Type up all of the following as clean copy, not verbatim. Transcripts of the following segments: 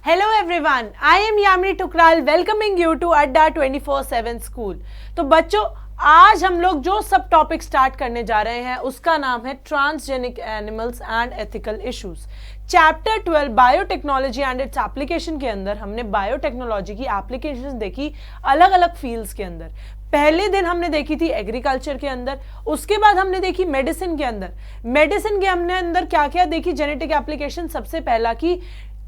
Hello everyone, I am Yamini Tukral welcoming you to Adda 24/7 School। तो बच्चों आज हम लोग जो सब टॉपिक स्टार्ट करने जा रहे हैं उसका नाम है transgenic animals and ethical issues. Chapter 12 biotechnology and its application के अंदर हमने बायोटेक्नोलॉजी की एप्लीकेशंस देखी अलग अलग फील्ड्स के अंदर। पहले दिन हमने देखी थी एग्रीकल्चर के अंदर, उसके बाद हमने देखी मेडिसिन के अंदर। मेडिसिन के हमने अंदर क्या क्या देखी, जेनेटिक एप्लीकेशन। सबसे पहला कि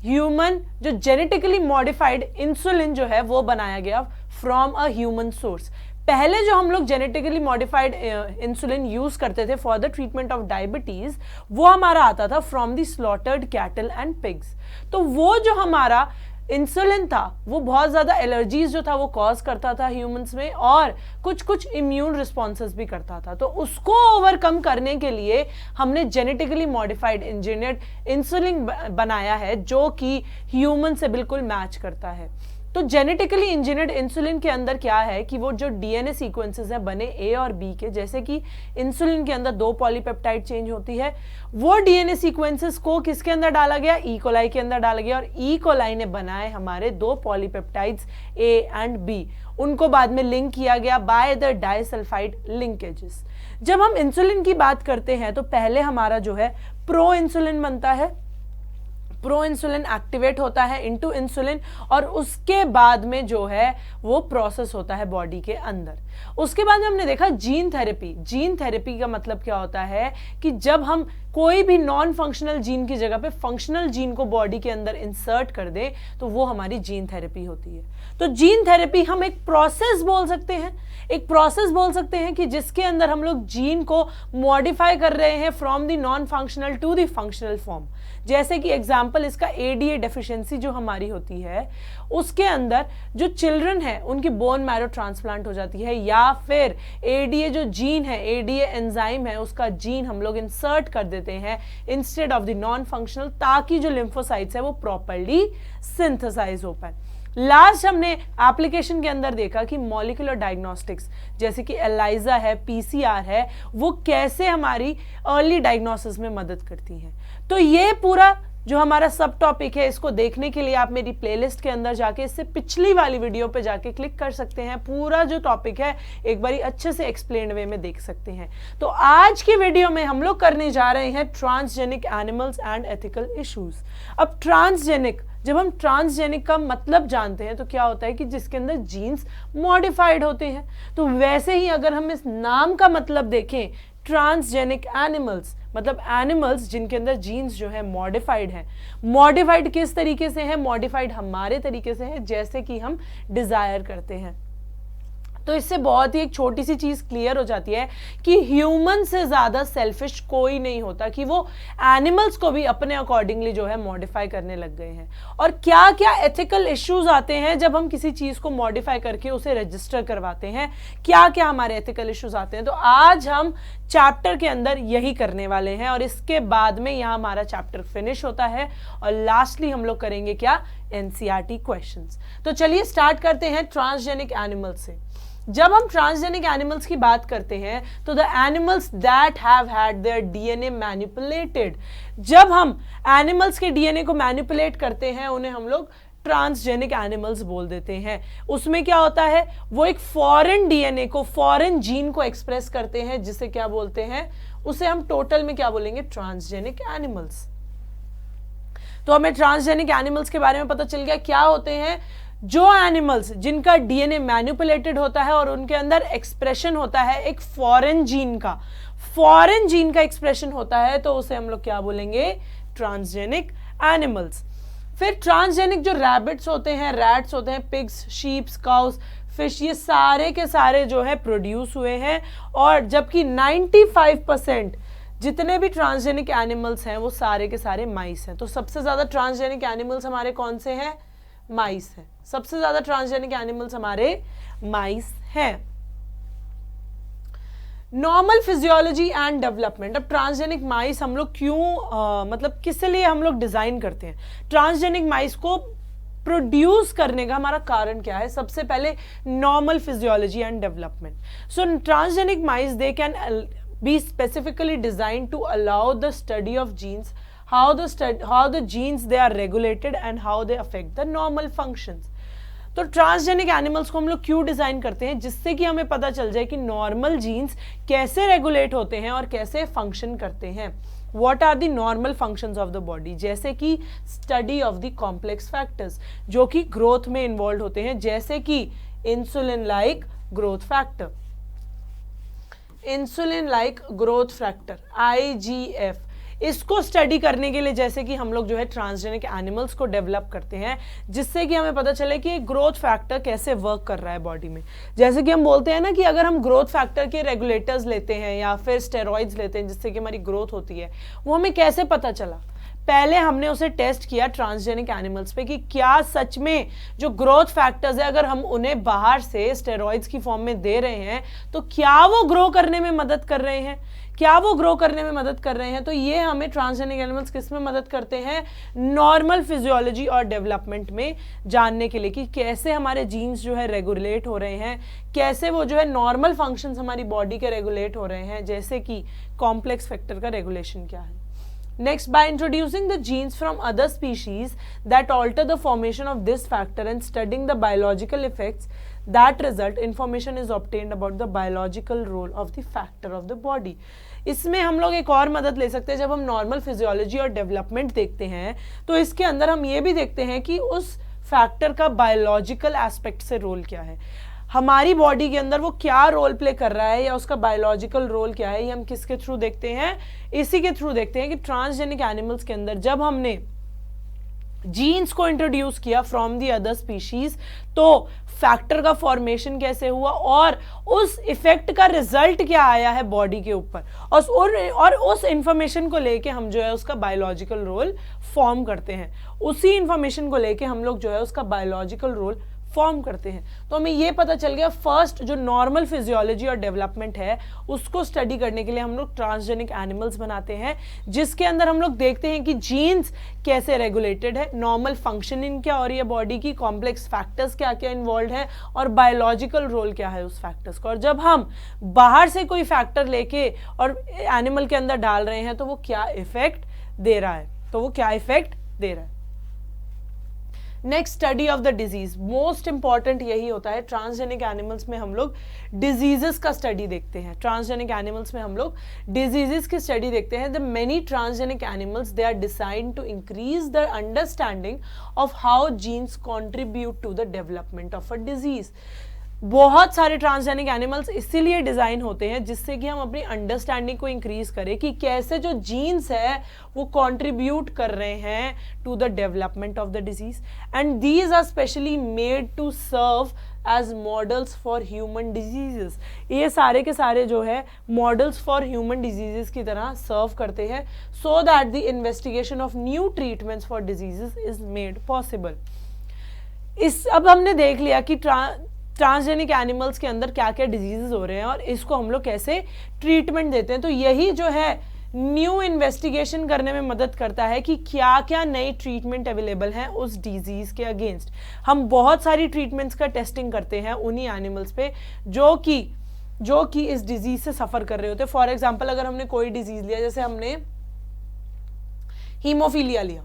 ह्यूमन जो जेनेटिकली मॉडिफाइड इंसुलिन जो है वो बनाया गया फ्रॉम अ ह्यूमन सोर्स। पहले जो हम लोग जेनेटिकली मॉडिफाइड इंसुलिन यूज करते थे for the treatment of diabetes, वो हमारा आता था from the slaughtered cattle and pigs. तो वो जो हमारा इंसुलिन था वो बहुत ज्यादा एलर्जीज जो था वो कॉज करता था ह्यूमंस में, और कुछ कुछ इम्यून रिस्पॉन्सेस भी करता था। तो उसको ओवरकम करने के लिए हमने जेनेटिकली मॉडिफाइड इंजीनियर्ड इंसुलिन बनाया है जो कि ह्यूमन से बिल्कुल मैच करता है। तो जेनेटिकली इंजीनियर्ड इंसुलिन के अंदर क्या है कि वो जो डीएनए सीक्वेंसेस हैं बने ए और बी के, जैसे कि इंसुलिन के अंदर 2 पॉलीपेप्टाइड चेंज होती है, वो डीएनए सीक्वेंसेस को किसके अंदर डाला गया, ई कोलाई के अंदर डाला गया, और ई कोलाई ने बनाए हमारे 2 पॉलीपेप्टाइड्स ए एंड बी। उनको बाद में लिंक किया गया बाय द डाइसल्फाइड लिंकेजेस। जब हम इंसुलिन की बात करते हैं तो पहले हमारा जो है प्रो इंसुलिन बनता है, प्रो इंसुलिन एक्टिवेट होता है इनटू इंसुलिन, और उसके बाद में जो है वो प्रोसेस होता है बॉडी के अंदर। उसके बाद में हमने देखा जीन थेरेपी। जीन थेरेपी का मतलब क्या होता है कि जब हम कोई भी नॉन फंक्शनल जीन की जगह पे फंक्शनल जीन को बॉडी के अंदर इंसर्ट कर दें तो वो हमारी जीन थेरेपी होती है। तो जीन थेरेपी हम एक प्रोसेस बोल सकते हैं, एक प्रोसेस बोल सकते हैं कि जिसके अंदर हम लोग जीन को मॉडिफाई कर रहे हैं from the non functional to the functional form. जैसे कि एग्जाम्पल इसका एडीए डेफिशिएंसी जो हमारी होती है, उसके अंदर जो चिल्ड्रन है उनकी बोन मैरो ट्रांसप्लांट हो जाती है, या फिर एडीए जो जीन है, एडीए एंजाइम है, उसका जीन हम लोग इंसर्ट कर देते हैं instead of the non functional, ताकि जो लिम्फोसाइट्स है वो प्रॉपर्ली सिंथेसाइज हो पाए। लास्ट हमने एप्लीकेशन के अंदर देखा कि मॉलिक्यूलर डायग्नोस्टिक्स जैसे कि एलाइजा है, पीसीआर है, वो कैसे हमारी अर्ली डायग्नोसिस में मदद करती हैं। तो ये पूरा जो हमारा सब टॉपिक है, इसको देखने के लिए आप मेरी प्लेलिस्ट के अंदर जाके इससे पिछली वाली वीडियो पे जाके क्लिक कर सकते हैं। पूरा जो टॉपिक है एक बारी अच्छे से एक्सप्लेन्ड वे में देख सकते हैं। तो आज की वीडियो में हम लोग करने जा रहे हैं transgenic animals and ethical issues. अब ट्रांसजेनिक, जब हम ट्रांसजेनिक का मतलब जानते हैं तो क्या होता है कि जिसके अंदर जीन्स मॉडिफाइड होते हैं। तो वैसे ही अगर हम इस नाम का मतलब देखें, ट्रांसजेनिक एनिमल्स मतलब एनिमल्स जिनके अंदर जीन्स जो है मॉडिफाइड है। मॉडिफाइड किस तरीके से है? मॉडिफाइड हमारे तरीके से है जैसे कि हम डिजायर करते हैं। तो इससे बहुत ही एक छोटी सी चीज क्लियर हो जाती है कि ह्यूमन से ज्यादा सेल्फिश कोई नहीं होता, कि वो एनिमल्स को भी अपने अकॉर्डिंगली जो है मॉडिफाई करने लग गए हैं। और क्या क्या एथिकल इश्यूज आते हैं जब हम किसी चीज को मॉडिफाई करके उसे रजिस्टर करवाते हैं, क्या क्या हमारे एथिकल इश्यूज आते हैं। तो आज हम चैप्टर के अंदर यही करने वाले हैं, और इसके बाद में यहाँ हमारा चैप्टर फिनिश होता है, और लास्टली हम लोग करेंगे क्या, एनसीईआरटी क्वेश्चंस। तो चलिए स्टार्ट करते हैं ट्रांसजेनिक एनिमल्स से। जब हम ट्रांसजेनिक एनिमल्स की बात करते हैं तो the animals that have had there DNA manipulated. जब हम एनिमल्स के डीएनए को मैनिपुलेट करते हैं उन्हें हम लोग ट्रांसजेनिक एनिमल्स बोल देते हैं। उसमें क्या होता है, वो एक फॉरेन डीएनए को, फॉरेन जीन को एक्सप्रेस करते हैं, जिसे क्या बोलते हैं, उसे हम टोटल में क्या बोलेंगे, ट्रांसजेनिक एनिमल्स। तो हमें ट्रांसजेनिक एनिमल्स के बारे में पता चल गया क्या होते हैं। जो एनिमल्स जिनका डीएनए मैनिपुलेटेड होता है और उनके अंदर एक्सप्रेशन होता है एक फॉरेन जीन का, फॉरेन जीन का एक्सप्रेशन होता है, तो उसे हम लोग क्या बोलेंगे, ट्रांसजेनिक एनिमल्स। फिर ट्रांसजेनिक जो रैबिट्स होते हैं, रैट्स होते हैं, पिग्स, शीप्स, काउस, फिश, ये सारे के सारे जो है प्रोड्यूस हुए हैं। और जबकि 95% जितने भी ट्रांसजेनिक एनिमल्स हैं वो सारे के सारे माइस हैं। तो सबसे ज्यादा ट्रांसजेनिक एनिमल्स हमारे कौन से हैं, माइस है। सबसे ज्यादा ट्रांसजेनिक एनिमल्स हमारे माइस हैं। Normal physiology and development. अब ट्रांसजेनिक माइस हम लोग क्यों मतलब किस लिए हम लोग डिजाइन करते हैं, ट्रांसजेनिक माइस को प्रोड्यूस करने का हमारा कारण क्या है। सबसे पहले normal physiology and development. So transgenic mice they can be specifically designed to allow the study of genes how the genes they are regulated and how they affect the normal functions. तो transgenic animals को हम लोग क्यों design करते हैं, जिससे कि हमें पता चल जाए कि नॉर्मल जीन्स कैसे रेगुलेट होते हैं और कैसे फंक्शन करते हैं. What are the normal functions of the body, जैसे कि study of the complex factors जो कि ग्रोथ में इन्वॉल्व होते हैं, जैसे कि insulin like growth factor, insulin like growth factor IGF. इसको स्टडी करने के लिए जैसे कि हम लोग जो है ट्रांसजेनिक एनिमल्स को डेवलप करते हैं, जिससे कि हमें पता चले कि ग्रोथ फैक्टर कैसे वर्क कर रहा है बॉडी में. जैसे कि हम बोलते हैं ना कि अगर हम ग्रोथ फैक्टर के रेगुलेटर्स लेते हैं या फिर स्टेरॉइड्स लेते हैं जिससे कि हमारी ग्रोथ होती है, वो हमें कैसे पता चला. पहले हमने उसे टेस्ट किया ट्रांसजेनिक एनिमल्स पे कि क्या सच में जो ग्रोथ फैक्टर्स है अगर हम उन्हें बाहर से स्टेरॉइड्स की फॉर्म में दे रहे हैं तो क्या वो ग्रो करने में मदद कर रहे हैं, क्या वो ग्रो करने में मदद कर रहे हैं. तो ये हमें ट्रांसजेनिक एनिमल्स किस में मदद करते हैं, नॉर्मल फिजियोलॉजी और डेवलपमेंट में जानने के लिए कि कैसे हमारे जीन्स जो है रेगुलेट हो रहे हैं, कैसे वो जो है नॉर्मल फंक्शंस हमारी बॉडी के रेगुलेट हो रहे हैं, जैसे कि कॉम्प्लेक्स फैक्टर का रेगुलेशन क्या है. Next, by introducing the genes from other species that alter the formation of this factor and studying the biological effects that result, information is obtained about the biological role of the factor of the body. इसमें हम लोग एक और मदद ले सकते हैं. जब हम नॉर्मल फिजियोलॉजी और डेवलपमेंट देखते हैं तो इसके अंदर हम ये भी देखते हैं कि उस फैक्टर का बायोलॉजिकल एस्पेक्ट से रोल क्या है, हमारी बॉडी के अंदर वो क्या रोल प्ले कर रहा है या उसका बायोलॉजिकल रोल क्या है. ये हम किसके थ्रू देखते हैं, इसी के थ्रू देखते हैं कि ट्रांसजेनिक एनिमल्स के अंदर जब हमने जीन्स को इंट्रोड्यूस किया फ्रॉम दी अदर स्पीशीज तो फैक्टर का फॉर्मेशन कैसे हुआ और उस इफेक्ट का रिजल्ट क्या आया है बॉडी के ऊपर, और उस इंफॉर्मेशन को लेके हम जो है उसका बायोलॉजिकल रोल फॉर्म करते हैं. उसी इंफॉर्मेशन को लेके हम लोग जो है उसका बायोलॉजिकल रोल फॉर्म करते हैं. तो हमें ये पता चल गया फर्स्ट जो नॉर्मल फिजियोलॉजी और डेवलपमेंट है उसको स्टडी करने के लिए हम लोग ट्रांसजेनिक एनिमल्स बनाते हैं, जिसके अंदर हम लोग देखते हैं कि जीन्स कैसे रेगुलेटेड है, नॉर्मल फंक्शनिंग क्या हो रही है बॉडी की, कॉम्प्लेक्स फैक्टर्स क्या क्या इन्वॉल्व है और बायोलॉजिकल रोल क्या है उस फैक्टर्स का. और जब हम बाहर से कोई फैक्टर लेके और एनिमल के अंदर डाल रहे हैं तो वो क्या इफेक्ट दे रहा है, next, study of the disease. Most important यही होता है. ट्रांसजेनिक एनिमल्स में हम लोग डिजीजेस का स्टडी देखते हैं. ट्रांसजेनिक एनिमल्स में हम लोग डिजीजेस की स्टडी देखते हैं. The many transgenic animals they are designed to increase the understanding of how genes contribute to the development of a disease. बहुत सारे ट्रांसजेनिक एनिमल्स इसीलिए डिजाइन होते हैं जिससे कि हम अपनी अंडरस्टैंडिंग को इंक्रीज करें कि कैसे जो जीन्स है वो कंट्रीब्यूट कर रहे हैं to the development of the disease. And these are specially made to serve as models for human diseases. ये सारे के सारे जो है मॉडल्स फॉर ह्यूमन डिजीजेस की तरह सर्व करते हैं so that the investigation of new treatments for diseases is made possible. अब हमने देख लिया कि ट्रांसजेनिक एनिमल्स के अंदर क्या क्या डिजीजेस हो रहे हैं और इसको हम लोग कैसे ट्रीटमेंट देते हैं. तो यही जो है न्यू इन्वेस्टिगेशन करने में मदद करता है कि क्या क्या नई ट्रीटमेंट अवेलेबल हैं उस डिजीज के अगेंस्ट. हम बहुत सारी ट्रीटमेंट्स का टेस्टिंग करते हैं उन्हीं एनिमल्स पे जो कि इस डिजीज से सफर कर रहे होते हैं. फॉर एग्जाम्पल अगर हमने कोई डिजीज लिया, जैसे हमने हीमोफीलिया लिया,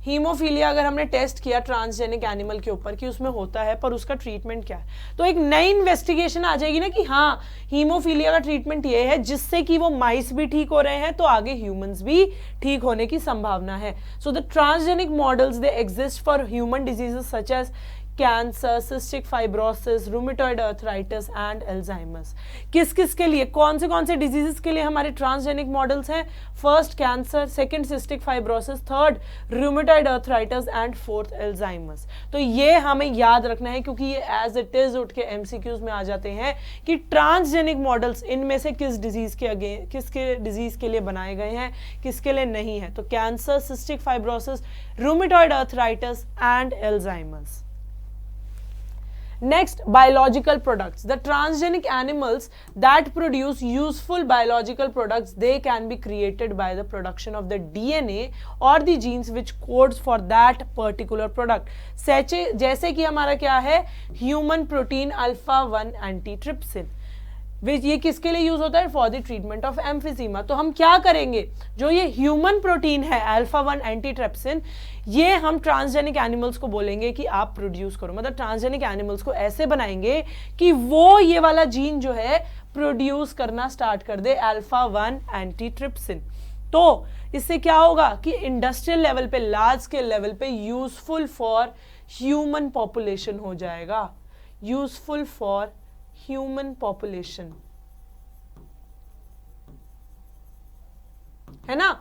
हीमोफीलिया अगर हमने टेस्ट किया ट्रांसजेनिक एनिमल के ऊपर कि उसमें होता है पर उसका ट्रीटमेंट क्या है, तो एक नई इन्वेस्टिगेशन आ जाएगी ना कि हाँ हीमोफीलिया का ट्रीटमेंट ये है जिससे कि वो माइस भी ठीक हो रहे हैं तो आगे ह्यूमंस भी ठीक होने की संभावना है. So the transgenic models they exist for human diseases such as cancer, cystic fibrosis, rheumatoid arthritis and Alzheimer's. किस किस के लिए, कौन से डिजीजेस के लिए हमारे ट्रांसजेनिक मॉडल्स हैं? First cancer, second cystic fibrosis, third rheumatoid arthritis and fourth Alzheimer's. तो ये हमें याद रखना है क्योंकि ये एज इट इज उठ के एमसीक्यूज में आ जाते हैं कि ट्रांसजेनिक मॉडल्स इनमें से किसके डिजीज के लिए बनाए गए हैं, किसके लिए नहीं है. तो cancer, cystic fibrosis, rheumatoid arthritis and Alzheimer's. Next, biological products. The transgenic animals that produce useful biological products, they can be created by the production of the DNA or the genes which codes for that particular product. जैसे कि हमारा क्या है, human protein alpha 1 antitrypsin. ये किसके लिए use होता है? For the treatment of emphysema. तो हम क्या करेंगे, जो ये ह्यूमन प्रोटीन है अल्फा 1 एंटीट्रिप्सिन, ये हम ट्रांसजेनिक एनिमल्स को बोलेंगे कि आप प्रोड्यूस करो, मतलब ट्रांसजेनिक एनिमल्स को ऐसे बनाएंगे कि वो ये वाला जीन जो है प्रोड्यूस करना स्टार्ट कर दे, अल्फा 1 एंटीट्रिप्सिन। तो इससे क्या होगा कि इंडस्ट्रियल लेवल पे, लार्ज स्केल लेवल पे यूजफुल फॉर ह्यूमन पॉपुलेशन हो जाएगा, यूजफुल फॉर ह्यूमन पॉपुलेशन, है ना।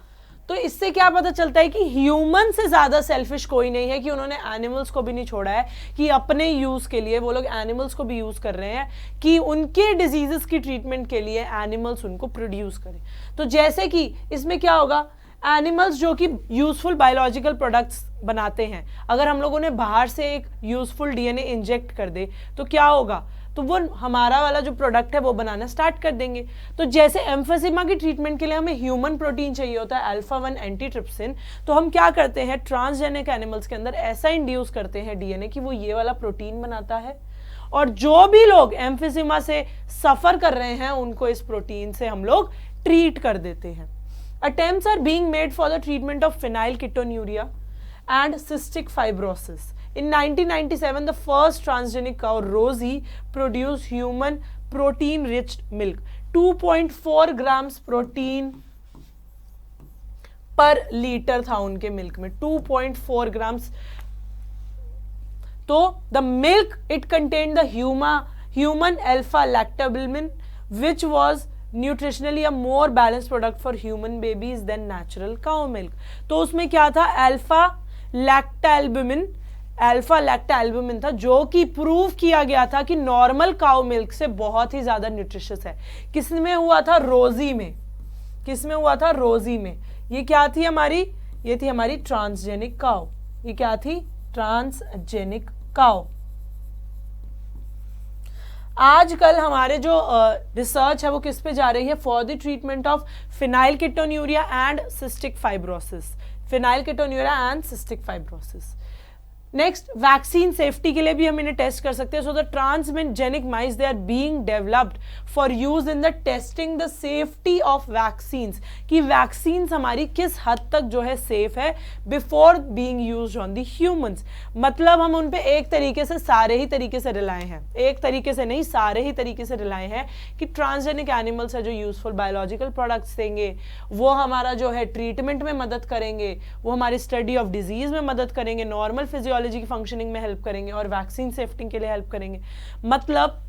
तो इससे क्या पता चलता है कि ह्यूमन से ज्यादा सेल्फिश कोई नहीं है, कि उन्होंने एनिमल्स को भी नहीं छोड़ा है, कि अपने यूज के लिए वो लोग एनिमल्स को भी यूज कर रहे हैं, कि उनके डिजीजेस की ट्रीटमेंट के लिए एनिमल्स उनको प्रोड्यूस करें। तो जैसे कि इसमें क्या होगा, एनिमल्स जो कि यूजफुल बायोलॉजिकल प्रोडक्ट्स बनाते हैं, अगर हम लोग उन्हें बाहर से एक यूजफुल डीएनए इंजेक्ट कर दे तो क्या होगा, तो वो हमारा वाला जो प्रोडक्ट है वो बनाना स्टार्ट कर देंगे। तो जैसे एम्फिजीमा की ट्रीटमेंट के लिए हमें ह्यूमन प्रोटीन चाहिए होता है अल्फा 1 एंटीट्रिप्सिन, तो हम क्या करते हैं, ट्रांसजेनिक एनिमल्स के अंदर ऐसा इंड्यूस करते हैं डीएनए कि वो ये वाला प्रोटीन बनाता है, और जो भी लोग एम्फिजीमा से सफर कर रहे हैं उनको इस प्रोटीन से हम लोग ट्रीट कर देते हैं। Attempts are being made for the treatment of phenylketonuria and cystic fibrosis. In 1997, the first transgenic cow, Rosie, produced human protein-rich milk. 2.4 grams protein पर लीटर था उनके मिल्क में, 2.4 grams. तो the milk, it contained the human alpha lactalbumin, which was nutritionally a more balance product for human babies than natural cow milk. तो उसमें क्या था, alpha लैक्टाल्बुमिन था, जो कि प्रूव किया गया था कि नॉर्मल काउ मिल्क से बहुत ही ज्यादा न्यूट्रिशियस है। किसमें हुआ था, रोजी में। किसमें हुआ था, रोजी में। ये क्या थी हमारी, ये थी हमारी ट्रांसजेनिक काउ। ये क्या थी, ट्रांसजेनिक काउ। आजकल हमारे जो रिसर्च है वो किस पे जा रही है, for the treatment of phenylketonuria and cystic fibrosis, phenylketonuria and cystic fibrosis. Next, vaccine safety के लिए भी हम इन्हें टेस्ट कर सकते हैं। So the transgenic mice they are being developed for use in the testing the safety of vaccines, कि vaccines हमारी किस हद तक जो है सेफ है before being used on the humans. मतलब हम उन पे एक तरीके से, सारे ही तरीके से रिलाय हैं, एक तरीके से नहीं, सारे ही तरीके से रिलाय हैं कि ट्रांसजेनिक एनिमल्स है जो यूजफुल बायोलॉजिकल प्रोडक्ट्स देंगे, वो हमारा जो है ट्रीटमेंट में मदद करेंगे, वो हमारी स्टडी ऑफ डिजीज में मदद करेंगे, नॉर्मल फिजियोलॉजी की फंक्शनिंग में हेल्प करेंगे, और वैक्सीन सेफ्टी के लिए हेल्प करेंगे। मतलब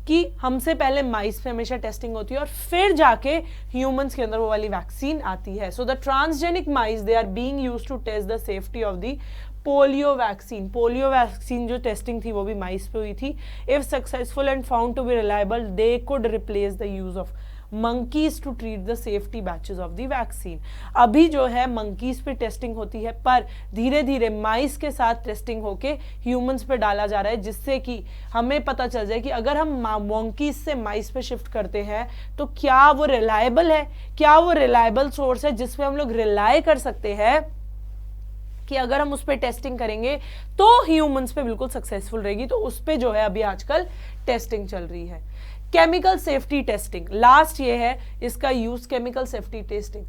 कि हमसे पहले माइस पे हमेशा टेस्टिंग होती है और फिर जाके ह्यूमंस के अंदर वो वाली वैक्सीन आती है। So the transgenic mice they are being used to test the safety of the polio vaccine. Polio vaccine जो टेस्टिंग थी वो भी माइस पे हुई थी। If successful and found to be reliable, they could replace the use of monkeys to treat the safety batches of the vaccine. अभी जो है मंकीज पे टेस्टिंग होती है, पर धीरे धीरे माइस के साथ टेस्टिंग होके ह्यूमंस पे डाला जा रहा है, जिससे कि हमें पता चल जाए कि अगर हम मंकीज से माइस पे शिफ्ट करते हैं तो क्या वो रिलायबल है, क्या वो रिलायबल सोर्स है जिस पे हम लोग रिलाय कर सकते हैं कि अगर हम उस पर टेस्टिंग करेंगे तो ह्यूमंस पे बिल्कुल सक्सेसफुल रहेगी। तो उस पे जो है अभी आजकल टेस्टिंग चल रही है। केमिकल सेफ्टी टेस्टिंग, लास्ट ये है इसका यूज, केमिकल सेफ्टी टेस्टिंग,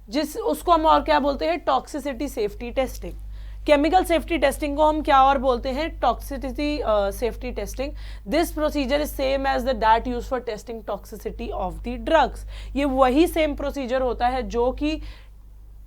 जिस उसको हम और क्या बोलते हैं, toxicity safety testing. Chemical safety testing को हम क्या और बोलते हैं, toxicity safety testing. This procedure is same as the that use for testing toxicity of the drugs. ये वही सेम प्रोसीजर होता है जो कि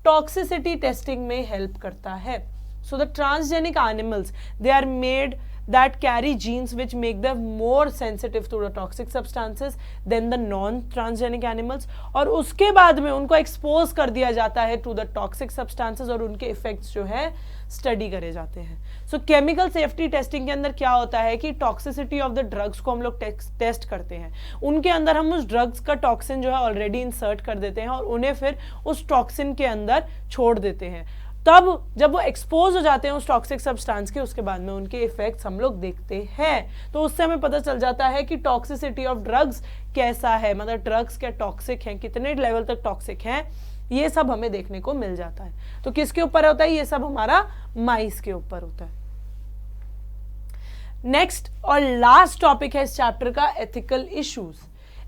टॉक्सिसिटी टेस्टिंग में हेल्प करता है। So the transgenic animals, they are made that carry genes which make them more sensitive to the toxic substances than the non-transgenic animals, और उसके बाद में उनको एक्सपोज कर दिया जाता है to the toxic substances और उनके इफेक्ट्स जो है स्टडी करे जाते हैं। सो केमिकल सेफ्टी टेस्टिंग के अंदर क्या होता है कि टॉक्सिसिटी ऑफ द ड्रग्स को हम लोग टेस्ट करते हैं, उनके अंदर हम उस ड्रग्स का टॉक्सिन जो है ऑलरेडी इंसर्ट कर देते हैं और उन्हें फिर उस टॉक्सिन के अंदर छोड़ देते हैं। तब जब वो एक्सपोज हो जाते हैं उस टॉक्सिक सब्सटेंस के, उसके बाद में उनके इफेक्ट्स हम लोग देखते हैं। तो उससे हमें पता चल जाता है कि टॉक्सिसिटी ऑफ ड्रग्स कैसा है, मतलब ड्रग्स क्या टॉक्सिक हैं, कितने लेवल तक टॉक्सिक हैं, ये सब हमें देखने को मिल जाता है। तो किसके ऊपर होता है, ये सब हमारा माइस के ऊपर होता है। नेक्स्ट और लास्ट टॉपिक है इस चैप्टर का, एथिकल इश्यूज।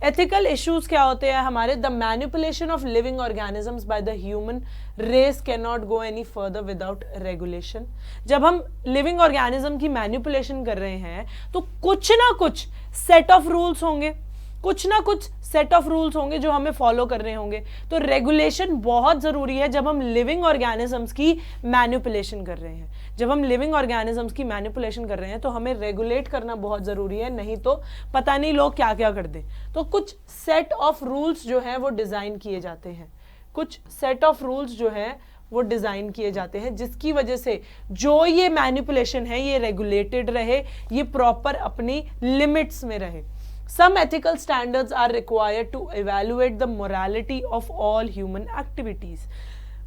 एथिकल इश्यूज क्या होते हैं हमारे, the manipulation of living organisms by the human race can not go any further without regulation. जब हम लिविंग ऑर्गेनिज्म की मैनिपुलेशन कर रहे हैं तो कुछ ना कुछ सेट ऑफ रूल्स होंगे, कुछ ना कुछ सेट ऑफ रूल्स होंगे जो हमें फॉलो करने होंगे। तो रेगुलेशन बहुत जरूरी है जब हम लिविंग ऑर्गेनिजम्स की मैनिपुलेशन कर रहे हैं। जब हम लिविंग ऑर्गेनिजम्स की मैनिपुलेशन कर रहे हैं तो हमें रेगुलेट करना बहुत जरूरी है, नहीं तो पता नहीं लोग क्या क्या कर दें। तो कुछ सेट ऑफ रूल्स जो है वो डिजाइन किए जाते हैं, कुछ सेट ऑफ रूल्स जो है वो डिजाइन किए जाते हैं जिसकी वजह से जो ये मैनिपुलेशन है ये रेगुलेटेड रहे, ये प्रॉपर अपनी लिमिट्स में रहे। Some ethical standards are required to evaluate the morality of all human activities.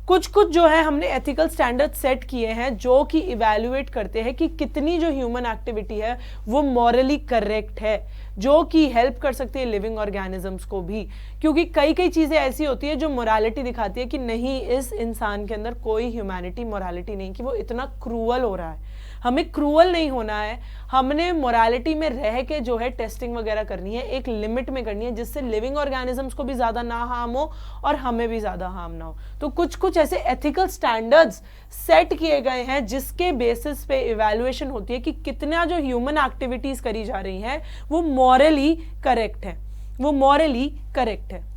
कुछ जो है हमने एथिकल स्टैंडर्ड सेट किए हैं जो कि इवेल्युएट करते हैं कि कितनी जो ह्यूमन एक्टिविटी है वो मॉरली करेक्ट है, जो कि हेल्प कर सकती है लिविंग ऑर्गेनिजम्स को भी। क्योंकि कई चीजें ऐसी होती है जो मोरालिटी दिखाती है कि नहीं, इस इंसान के अंदर कोई ह्यूमैनिटी मोरालिटी नहीं, कि वो इतना क्रूअल हो रहा है। हमें क्रूअल नहीं होना है, हमने मोरालिटी में रह के जो है टेस्टिंग वगैरह करनी है, एक लिमिट में करनी है जिससे लिविंग ऑर्गेनिजम्स को भी ज्यादा ना हार्म हो और हमें भी ज्यादा हार्म ना हो। तो कुछ ऐसे एथिकल स्टैंडर्ड्स सेट किए गए हैं जिसके बेसिस पे इवैल्यूएशन होती है कि कितना जो ह्यूमन एक्टिविटीज करी जा रही हैं वो मॉरली करेक्ट है, वो मॉरली करेक्ट है।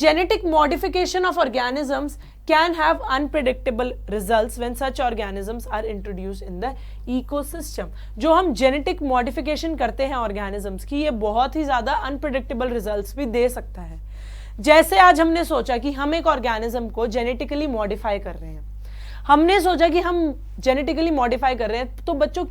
Genetic modification of organisms can have unpredictable results when such organisms are introduced in the ecosystem. जो हम genetic modification करते हैं organisms की, ये बहुत ही ज़्यादा unpredictable results भी दे सकता है। जैसे आज हमने सोचा कि हम एक organism को genetically modify कर रहे हैं, हमने सोचा कि हम जेनेटिकली मॉडिफाई कर रहे हैं, तो बच्चों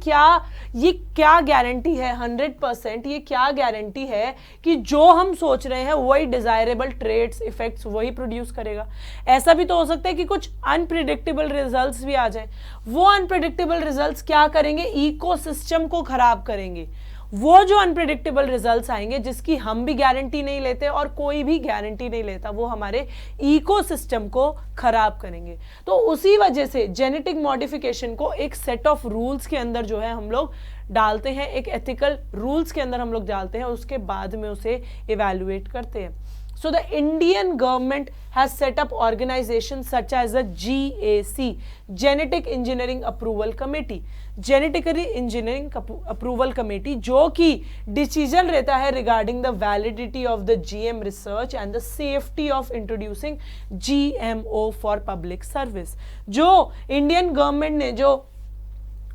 ये क्या गारंटी है 100%, ये क्या गारंटी है कि जो हम सोच रहे हैं वही डिजायरेबल ट्रेट्स इफेक्ट्स वही प्रोड्यूस करेगा। ऐसा भी तो हो सकता है कि कुछ अनप्रिडिक्टेबल रिजल्ट्स भी आ जाएं। वो अनप्रिडिक्टेबल रिजल्ट्स क्या करेंगे, इकोसिस्टम को खराब करेंगे। वो जो अनप्रिडिक्टेबल रिजल्ट्स आएंगे जिसकी हम भी गारंटी नहीं लेते और कोई भी गारंटी नहीं लेता, वो हमारे इकोसिस्टम को खराब करेंगे। तो उसी वजह से जेनेटिक मॉडिफिकेशन को एक सेट ऑफ रूल्स के अंदर जो है हम लोग डालते हैं, एक एथिकल रूल्स के अंदर हम लोग डालते हैं और उसके बाद में उसे इवैल्यूएट करते हैं। So the Indian government has set up organizations such as the GAC, Genetic Engineering Approval Committee, Genetically Engineering Approval Committee, जो कि डिसीजन रहता है regarding the validity of the GM research and the safety of introducing GMO for public service. जो Indian government ने जो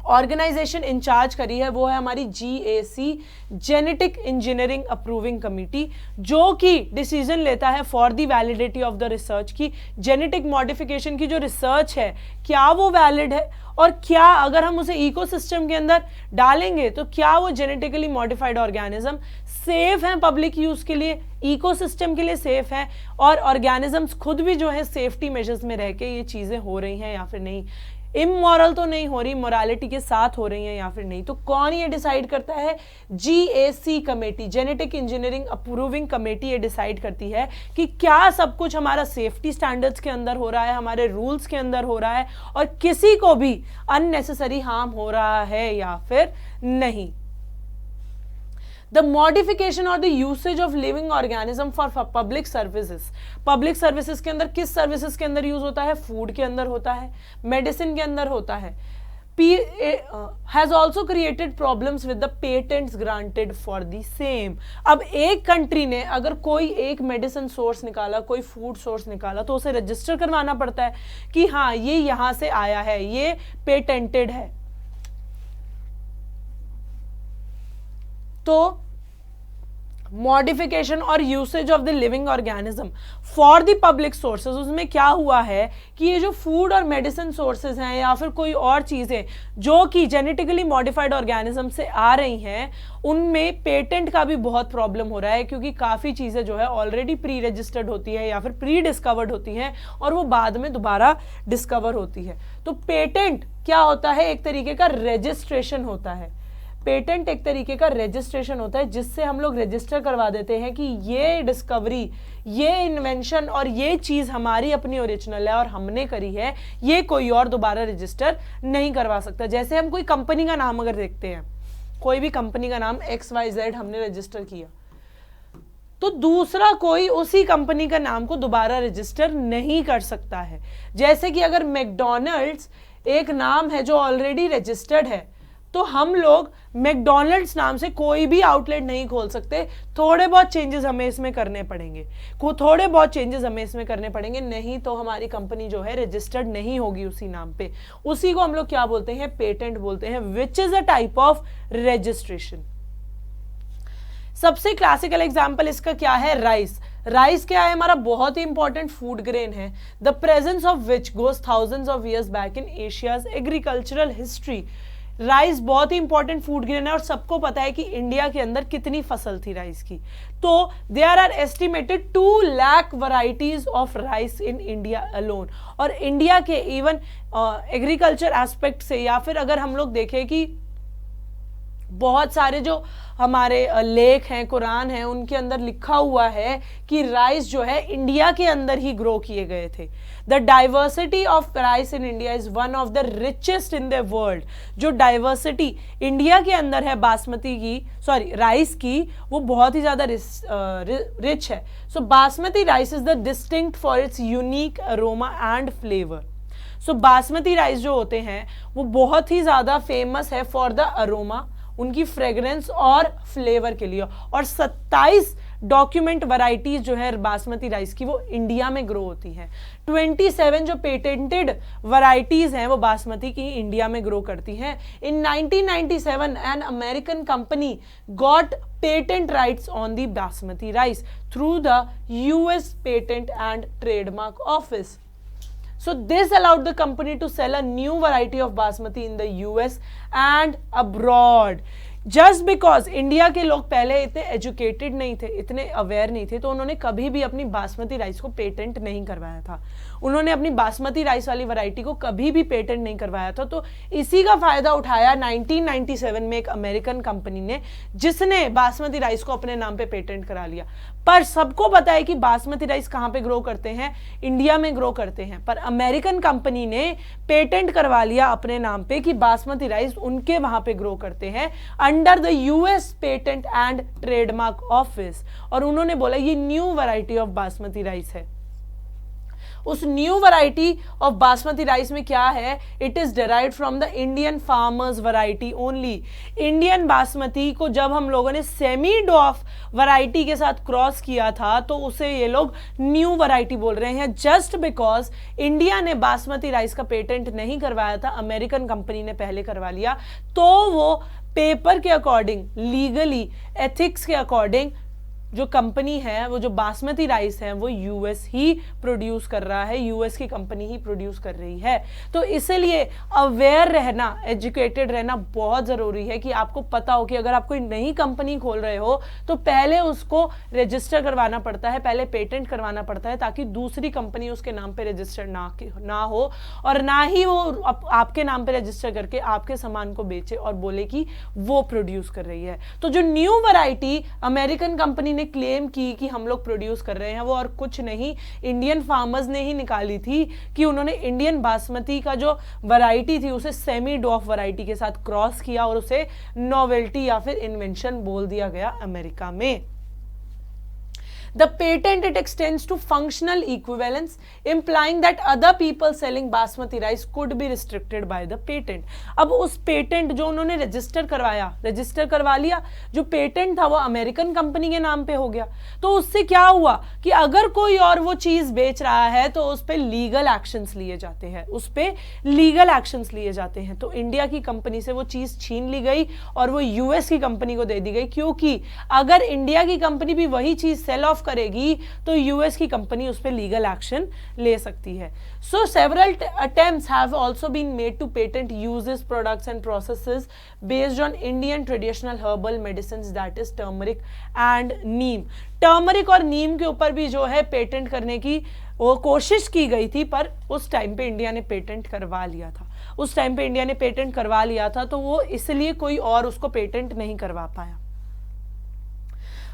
organisation in charge करी है वो है हमारी GAC, genetic engineering approving committee, जो कि डिसीजन लेता है for the validity of the research की जेनेटिक मॉडिफिकेशन की जो रिसर्च है क्या वो वैलिड है और क्या अगर हम उसे इकोसिस्टम के अंदर डालेंगे तो क्या वो जेनेटिकली मॉडिफाइड ऑर्गेनिज्म सेफ हैं पब्लिक यूज के लिए, इकोसिस्टम के लिए सेफ है और ऑर्गेनिजम्स खुद भी जो है सेफ्टी मेजर्स में रह के ये चीजें हो रही हैं या फिर नहीं, इमोरल तो नहीं हो रही, मोरालिटी के साथ हो रही है या फिर नहीं। तो कौन ये डिसाइड करता है, GAC committee, genetic engineering approving committee ये डिसाइड करती है कि क्या सब कुछ हमारा सेफ्टी स्टैंडर्ड्स के अंदर हो रहा है, हमारे रूल्स के अंदर हो रहा है और किसी को भी अननेसेसरी हार्म हो रहा है या फिर नहीं। The modification or the usage of living organism for public services. Public services के अंदर किस services के अंदर यूज होता है, फूड के अंदर होता है, मेडिसिन के अंदर होता है। Has also created problems with the patents granted for the same. अब एक कंट्री ने अगर कोई एक मेडिसिन सोर्स निकाला, कोई फूड सोर्स निकाला तो उसे रजिस्टर करवाना पड़ता है कि हाँ ये यहां से आया है, ये पेटेंटेड है। तो मॉडिफिकेशन और usage of the living organism for the public sources, उसमें क्या हुआ है कि ये जो फूड और मेडिसिन सोर्सेज हैं या फिर कोई और चीजें जो कि जेनेटिकली मॉडिफाइड ऑर्गेनिज्म से आ रही हैं उनमें पेटेंट का भी बहुत प्रॉब्लम हो रहा है, क्योंकि काफी चीजें जो है ऑलरेडी प्री रजिस्टर्ड होती है या फिर प्री डिस्कवर्ड होती हैं और वो बाद में दोबारा डिस्कवर होती है। तो पेटेंट क्या होता है, एक तरीके का रजिस्ट्रेशन होता है। पेटेंट एक तरीके का रजिस्ट्रेशन होता है जिससे हम लोग रजिस्टर करवा देते हैं कि ये डिस्कवरी, ये इन्वेंशन और ये चीज हमारी अपनी ओरिजिनल है और हमने करी है, ये कोई और दोबारा रजिस्टर नहीं करवा सकता। जैसे हम कोई कंपनी का नाम अगर देखते हैं, कोई भी कंपनी का नाम XYZ हमने रजिस्टर किया, तो दूसरा कोई उसी कंपनी का नाम को दोबारा रजिस्टर नहीं कर सकता है। जैसे कि अगर मैकडॉनल्ड्स एक नाम है जो ऑलरेडी रजिस्टर्ड है, तो हम लोग मैकडॉनल्ड्स नाम से कोई भी आउटलेट नहीं खोल सकते। थोड़े बहुत चेंजेस हमें इसमें करने पड़ेंगे, नहीं तो हमारी कंपनी जो है रजिस्टर्ड नहीं होगी उसी नाम पे। उसी को हम लोग क्या बोलते हैं, पेटेंट बोलते हैं, which is a type of registration. सबसे क्लासिकल एग्जाम्पल इसका क्या है, राइस। राइस क्या है, हमारा बहुत ही इंपॉर्टेंट फूड ग्रेन है, the presence of which goes thousands of years back in Asia's agricultural history. Rice बहुत ही इंपॉर्टेंट फूड ग्रेन है और सबको पता है कि इंडिया के अंदर कितनी फसल थी राइस की। तो there are estimated 2 lakh varieties of rice in India alone. और इंडिया के इवन एग्रीकल्चर एस्पेक्ट से, या फिर अगर हम लोग देखें कि बहुत सारे जो हमारे लेख हैं, कुरान है, उनके अंदर लिखा हुआ है कि राइस जो है इंडिया के अंदर ही ग्रो किए गए थे। The diversity of rice in India is one of the richest in the world. जो डाइवर्सिटी इंडिया के अंदर है राइस की, वो बहुत ही ज्यादा रिच है। So basmati rice is the distinct for its unique aroma and flavour. So basmati rice जो होते हैं वो बहुत ही ज्यादा फेमस है फॉर द अरोमा, उनकी फ्रेग्रेंस और फ्लेवर के लिए। और 27 डॉक्यूमेंट वैरायटीज जो है बासमती राइस की वो इंडिया में ग्रो होती हैं। 27 जो पेटेंटेड वैरायटीज हैं वो बासमती की इंडिया में ग्रो करती हैं। इन 1997 an American company got patent rights on the basmati rice through the US patent and trademark office. So this allowed the company to sell a new variety of basmati in the US and abroad. Just because India के लोग पहले इतने educated नहीं थे, इतने aware नहीं थे, तो उन्होंने कभी भी अपनी बासमती राइस को पेटेंट नहीं करवाया था। उन्होंने अपनी बासमती राइस वाली वैरायटी को कभी भी पेटेंट नहीं करवाया था। तो इसी का फायदा उठाया 1997 में एक अमेरिकन कंपनी ने, जिसने बासमती राइस को अपने नाम पे पेटेंट करा लिया। पर सबको पता है कि बासमती राइस कहां पे ग्रो करते हैं, इंडिया में ग्रो करते हैं। पर अमेरिकन कंपनी ने पेटेंट करवा लिया अपने नाम पे कि बासमती राइस उनके वहां पे ग्रो करते हैं under the US patent and trademark office. और उन्होंने बोला ये new variety of basmati rice है। उस new variety of basmati rice में क्या है, it is derived from the Indian farmers variety only. Indian basmati को जब हम लोगों ने सेमी डॉफ वैरायटी के साथ क्रॉस किया था तो उसे ये लोग न्यू वैरायटी बोल रहे हैं, जस्ट बिकॉज इंडिया ने बासमती राइस का पेटेंट नहीं करवाया था, अमेरिकन कंपनी ने पहले करवा लिया। तो वो पेपर के अकॉर्डिंग, लीगली, एथिक्स के अकॉर्डिंग जो कंपनी है, वो जो बासमती राइस है वो यूएस ही प्रोड्यूस कर रहा है, यूएस की कंपनी ही प्रोड्यूस कर रही है। तो इसलिए अवेयर रहना, एजुकेटेड रहना बहुत जरूरी है कि आपको पता हो कि अगर आप कोई नई कंपनी खोल रहे हो तो पहले उसको रजिस्टर करवाना पड़ता है, पहले पेटेंट करवाना पड़ता है, ताकि दूसरी कंपनी उसके नाम पे रजिस्टर ना हो और ना ही वो आपके नाम पे रजिस्टर करके आपके सामान को बेचे और बोले कि वो प्रोड्यूस कर रही है। तो जो न्यू वैरायटी अमेरिकन कंपनी ने क्लेम की कि हम लोग प्रोड्यूस कर रहे हैं, वो और कुछ नहीं, इंडियन फार्मर्स ने ही निकाली थी कि उन्होंने इंडियन बासमती का जो वैरायटी थी उसे सेमी डॉफ वैरायटी के साथ क्रॉस किया और उसे नोवेल्टी या फिर इन्वेंशन बोल दिया गया अमेरिका में। The patent, it extends to functional equivalence, implying that other people selling basmati rice could be restricted by the patent. अब उस पेटेंट जो उन्होंने रजिस्टर करवा लिया, जो पेटेंट था वो अमेरिकन कंपनी के नाम पे हो गया। तो उससे क्या हुआ कि अगर कोई और वो चीज बेच रहा है तो उस पे लीगल एक्शंस लिए जाते हैं, तो इंडिया की कंपनी से वो चीज छीन ली गई और वो यूएस की कंपनी को दे दी गई, क्योंकि अगर इंडिया की कंपनी भी वही चीज सेल ऑफ करेगी तो यूएस की कंपनी उस पे लीगल एक्शन ले सकती है। So several attempts have also been made to patent uses, products and processes based on Indian traditional herbal medicines, that is turmeric and neem. Turmeric और नीम के ऊपर भी जो है पेटेंट करने की वो कोशिश की गई थी, पर उस टाइम पे इंडिया ने पेटेंट करवा लिया था, तो वो इसलिए कोई और उसको पेटेंट नहीं करवा पाया।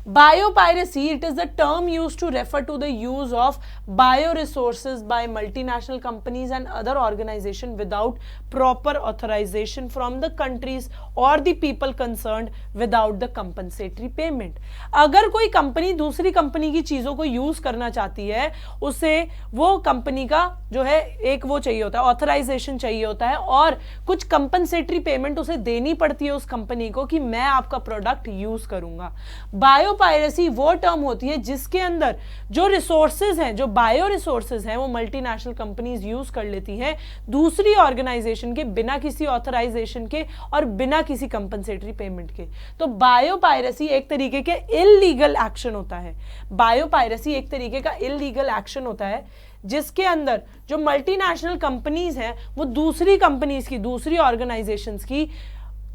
Biopiracy, it is the term used to refer to the use of bioresources by multinational companies and other organizations without proper authorization from the countries or the people concerned without the compensatory payment. अगर कोई company दूसरी company की चीजों को use करना चाहती है, उसे वो कंपनी का जो है एक वो चाहिए होता है, ऑथराइजेशन चाहिए होता है, और कुछ कंपनसेटरी पेमेंट उसे देनी पड़ती है उस कंपनी को कि मैं आपका प्रोडक्ट यूज करूंगा. बायोपायरेसी वो टर्म होती है जिसके अंदर जो रिसोर्सेज हैं, जो बायो रिसोर्सेज हैं, वो मल्टीनेशनल कंपनीज यूज कर लेती हैं दूसरी ऑर्गेनाइजेशन के बिना किसी ऑथराइजेशन के और बिना किसी कंपनसेटरी पेमेंट के. तो बायोपायरेसी एक तरीके के इल्लीगल एक्शन होता है. बायोपायरेसी एक तरीके का इल्लीगल एक्शन होता है जिसके अंदर जो मल्टीनेशनल कंपनीज हैं वो दूसरी कंपनीज की, दूसरी ऑर्गेनाइजेशंस की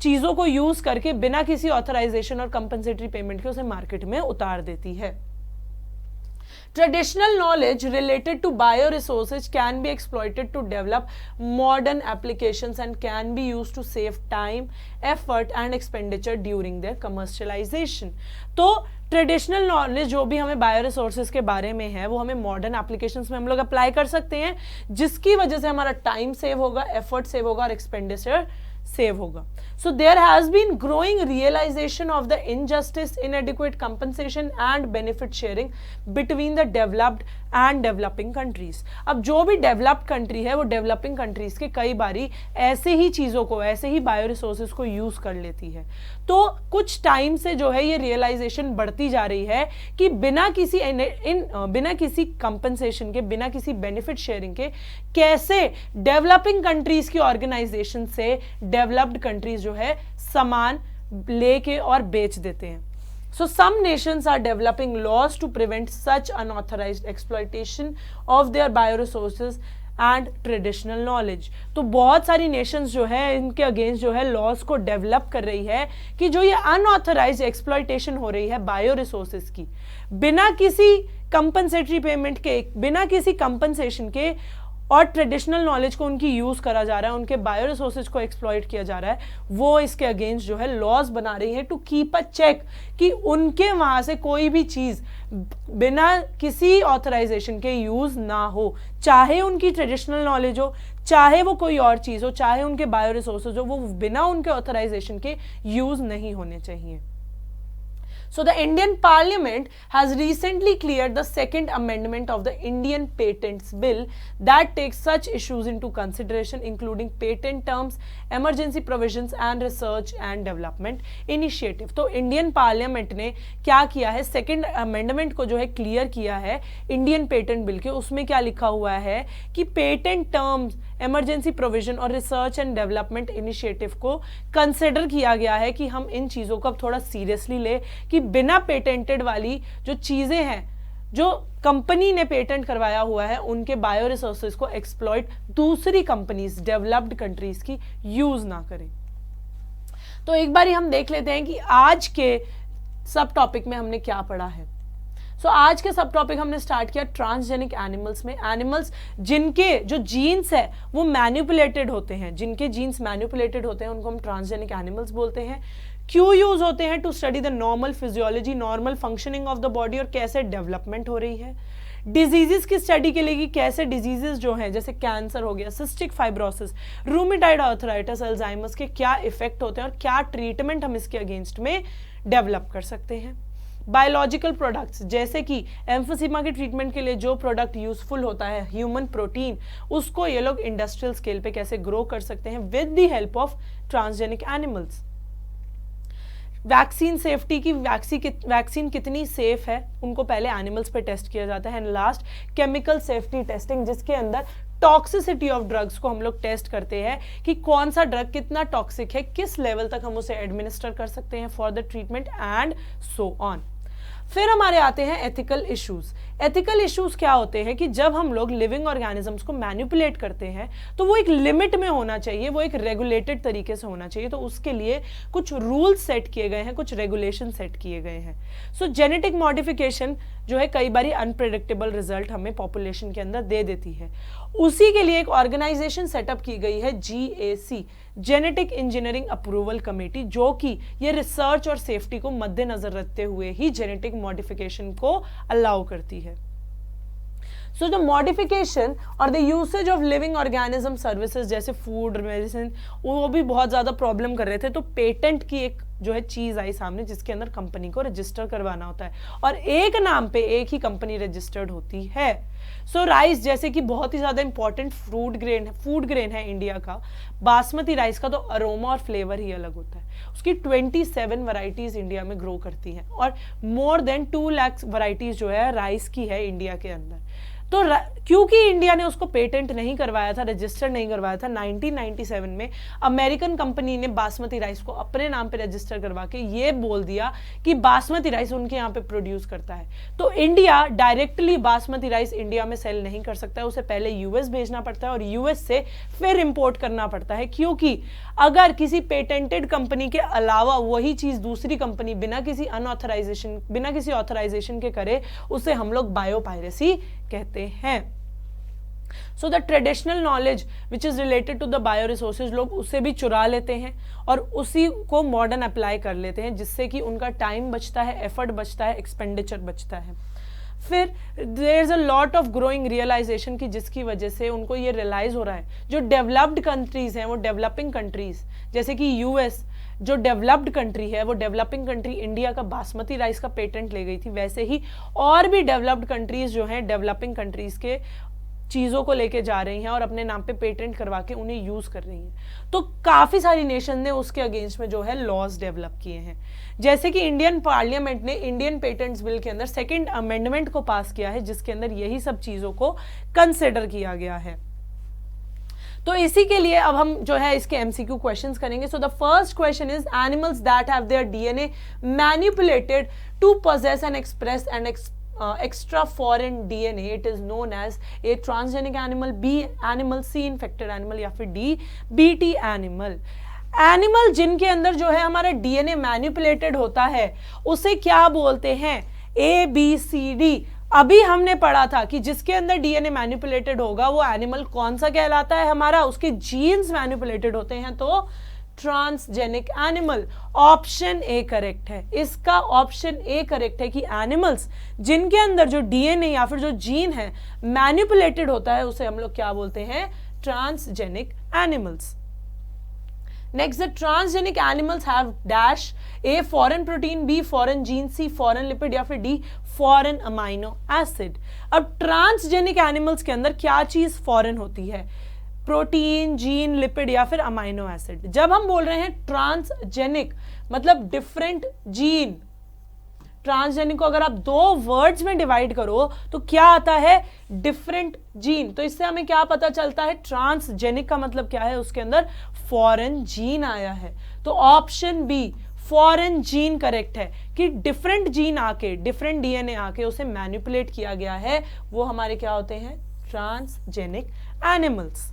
चीजों को यूज करके बिना किसी ऑथराइजेशन और कंपनसेटरी पेमेंट के उसे मार्केट में उतार देती है. Traditional knowledge related to bioresources can be exploited to develop modern applications and can be used to save time, effort and expenditure during their commercialization. तो ट्रेडिशनल नॉलेज जो भी हमें बायो रिसोर्सेज के बारे में है वो हमें मॉडर्न एप्लीकेशंस में हम लोग अप्लाई कर सकते हैं, जिसकी वजह से हमारा टाइम सेव होगा, एफर्ट सेव होगा और एक्सपेंडिचर सेव होगा. So there has been growing realization of the injustice, inadequate compensation and benefit sharing between the developed and developing countries. अब जो भी डेवलप्ड कंट्री है वो डेवलपिंग कंट्रीज के कई बारी ऐसे ही चीज़ों को, ऐसे ही बायो रिसोर्सेज को यूज़ कर लेती है. तो कुछ टाइम से जो है ये रियलाइजेशन बढ़ती जा रही है कि बिना किसी कंपनसेशन के, बिना किसी बेनिफिट शेयरिंग के कैसे डेवलपिंग कंट्रीज की ऑर्गेनाइजेशन से डेवलप्ड कंट्रीज जो है सामान लेके और बेच देते हैं. So some nations are developing laws to prevent such unauthorized exploitation of their bioresources and traditional knowledge. तो बहुत सारी nations जो है इनके अगेंस्ट जो है laws को डेवलप कर रही है कि जो ये unauthorized exploitation हो रही है बायो रिसोर्सेज की, बिना किसी कंपनसेटरी पेमेंट के, बिना किसी कंपनसेशन के और ट्रेडिशनल नॉलेज को उनकी यूज करा जा रहा है, उनके बायो रिसोर्सेज को एक्सप्लॉइट किया जा रहा है, वो इसके अगेंस्ट जो है लॉज बना रही है टू कीप अ चेक कि उनके वहां से कोई भी चीज बिना किसी ऑथराइजेशन के यूज ना हो, चाहे उनकी ट्रेडिशनल नॉलेज हो, चाहे वो कोई और चीज हो, चाहे उनके बायो रिसोर्सेज हो, वो बिना उनके ऑथराइजेशन के यूज नहीं होने चाहिए. So the Indian Parliament has recently cleared the second amendment of the Indian Patents Bill that takes such issues into consideration, including patent terms, emergency provisions and research and development initiative. तो Indian Parliament ने क्या किया है, second amendment को जो है clear किया है Indian Patent Bill के. उसमें क्या लिखा हुआ है कि पेटेंट टर्म्स, इमरजेंसी प्रोविजन और रिसर्च एंड डेवलपमेंट इनिशिएटिव को कंसिडर किया गया है कि हम इन चीज़ों को अब थोड़ा सीरियसली ले कि बिना पेटेंटेड वाली जो चीज़ें हैं, जो कंपनी ने पेटेंट करवाया हुआ है, उनके बायो रिसोर्सेज को एक्सप्लॉइट दूसरी कंपनीज, डेवलप्ड कंट्रीज की यूज ना करें. तो एक बार हम देख लेते हैं कि आज के सब टॉपिक में हमने क्या पढ़ा है. सो आज के सब टॉपिक हमने स्टार्ट किया ट्रांसजेनिक एनिमल्स में. एनिमल्स जिनके जो जीन्स है वो मैनिपुलेटेड होते हैं, जिनके जीन्स मैनिपुलेटेड होते हैं उनको हम ट्रांसजेनिक एनिमल्स बोलते हैं. क्यों यूज होते हैं? To study the normal physiology, normal functioning of the body और कैसे डेवलपमेंट हो रही है. डिजीजेस की स्टडी के लिए कि कैसे डिजीजेस जो हैं जैसे कैंसर हो गया, cystic fibrosis, rheumatoid arthritis, Alzheimer's के क्या इफेक्ट होते हैं और क्या ट्रीटमेंट हम इसके अगेंस्ट में डेवलप कर सकते हैं. बायोलॉजिकल प्रोडक्ट्स जैसे कि एम्फोसीमा के ट्रीटमेंट के लिए जो प्रोडक्ट यूजफुल होता है, ह्यूमन प्रोटीन, उसको ये लोग इंडस्ट्रियल स्केल पे कैसे ग्रो कर सकते हैं with the help of transgenic animals. Vaccine safety की, वैक्सीन कितनी सेफ है उनको पहले एनिमल्स पे टेस्ट किया जाता है. And last chemical safety testing, जिसके अंदर टॉक्सिसिटी ऑफ ड्रग्स को हम लोग टेस्ट करते हैं कि कौन सा ड्रग कितना टॉक्सिक है, किस लेवल तक हम उसे एडमिनिस्टर कर सकते हैं for the treatment and so on. फिर हमारे आते हैं एथिकल इश्यूज. एथिकल इश्यूज क्या होते हैं कि जब हम लोग लिविंग ऑर्गेनिजम्स को मैनिपुलेट करते हैं तो वो एक लिमिट में होना चाहिए, वो एक रेगुलेटेड तरीके से होना चाहिए. तो उसके लिए कुछ रूल्स सेट किए गए हैं, कुछ रेगुलेशन सेट किए गए हैं. सो जेनेटिक मॉडिफिकेशन जो है कई बार अनप्रेडिक्टेबल रिजल्ट हमें पॉपुलेशन के अंदर दे देती है उसी के लिए एक ऑर्गेनाइजेशन सेटअप की गई है GAC, genetic engineering approval committee, जो कि ये रिसर्च और सेफ्टी को मद्देनजर रखते हुए ही जेनेटिक मॉडिफिकेशन को अलाउ करती है। सो द मॉडिफिकेशन और the usage of living organism services जैसे फूड, मेडिसिन, वो भी बहुत ज़्यादा प्रॉब्लम कर रहे थे। तो पेटेंट की एक जो है चीज़ आई सामने, जिसके अंदर कंपनी को रजिस्टर करवाना होता है और एक नाम पे एक ही कंपनी रजिस्टर्ड होती है। सो राइस जैसे कि बहुत ही ज़्यादा इंपॉर्टेंट फूड ग्रेन है इंडिया का, बासमती राइस का तो अरोमा और फ्लेवर ही अलग होता है। उसकी 27 वैरायटीज इंडिया में ग्रो करती हैं और मोर देन 2 लाख वैरायटीज जो है राइस की है इंडिया के अंदर। तो क्योंकि इंडिया ने उसको पेटेंट नहीं करवाया था, रजिस्टर नहीं करवाया था, 1997 में अमेरिकन कंपनी ने बासमती राइस को अपने नाम पे रजिस्टर करवा के ये बोल दिया कि बासमती राइस उनके यहाँ पे प्रोड्यूस करता है। तो India directly basmati rice India में सेल नहीं कर सकता है, उसे पहले यूएस भेजना पड़ता है और यूएस से फिर इंपोर्ट करना पड़ता है, क्योंकि अगर किसी पेटेंटेड कंपनी के अलावा वही चीज दूसरी कंपनी बिना किसी ऑथराइजेशन के करे, उसे हम लोग बायोपायरेसी कहते हैं। So the traditional knowledge which is related to the bio resources, लोग उसे भी चुरा लेते हैं और उसी को मॉडर्न अप्लाई कर लेते हैं, जिससे कि उनका टाइम बचता है, एफर्ट बचता है, एक्सपेंडिचर बचता है। फिर there is a lot of growing realization की, जिसकी वजह से उनको ये रियलाइज हो रहा है, जो डेवलप्ड कंट्रीज हैं वो डेवलपिंग कंट्रीज, जैसे कि यूएस जो डेवलप्ड कंट्री है, वो डेवलपिंग कंट्री इंडिया का बासमती राइस का पेटेंट ले गई थी, वैसे ही और भी डेवलप्ड कंट्रीज जो हैं डेवलपिंग कंट्रीज के चीज़ों को लेके जा रही हैं और अपने नाम पे पेटेंट करवा के उन्हें यूज़ कर रही हैं। तो काफ़ी सारी नेशन ने उसके अगेंस्ट में जो है लॉज डेवलप किए हैं, जैसे कि इंडियन पार्लियामेंट ने इंडियन पेटेंट्स बिल के अंदर 2nd अमेंडमेंट को पास किया है, जिसके अंदर यही सब चीज़ों को कंसिडर किया गया है। तो इसी के लिए अब हम जो है इसके एमसीक्यू क्वेश्चंस करेंगे। So the first question is animals that have their DNA manipulated to possess and express and extra foreign DNA, it is known as a transgenic animal, B animal, C infected animal या फिर D BT animal। Animal जिनके अंदर जो है हमारा DNA manipulated होता है उसे क्या बोलते हैं? ABCD। अभी हमने पढ़ा था कि जिसके अंदर डीएनए मैनिपुलेटेड होगा वो एनिमल कौन सा कहलाता है हमारा, उसके जीन्स मैनिपुलेटेड होते हैं तो transgenic animal. Option A correct है, इसका ऑप्शन ए करेक्ट है कि एनिमल्स जिनके अंदर जो डीएनए या फिर जो जीन है मैनिपुलेटेड होता है उसे हम लोग क्या बोलते हैं? Transgenic animals. Next, the transgenic animals have dash A foreign protein, B foreign gene, C foreign lipid या फिर D foreign amino acid। अब ट्रांसजेनिक एनिमल्स के अंदर क्या चीज फॉरेन होती है? प्रोटीन, जीन, लिपिड या फिर अमाइनो एसिड। जब हम बोल रहे हैं ट्रांसजेनिक मतलब डिफरेंट जीन, ट्रांसजेनिक को अगर आप 2 वर्ड्स में डिवाइड करो तो क्या आता है? Different gene. तो इससे हमें क्या पता चलता है? ट्रांसजेनिक का मतलब क्या है? उसके अंदर फॉरेन जीन आया है। तो option B foreign gene correct है कि डिफरेंट जीन आके, डिफरेंट डीएनए आके उसे मैनिपुलेट किया गया है, वो हमारे क्या होते हैं? Transgenic animals.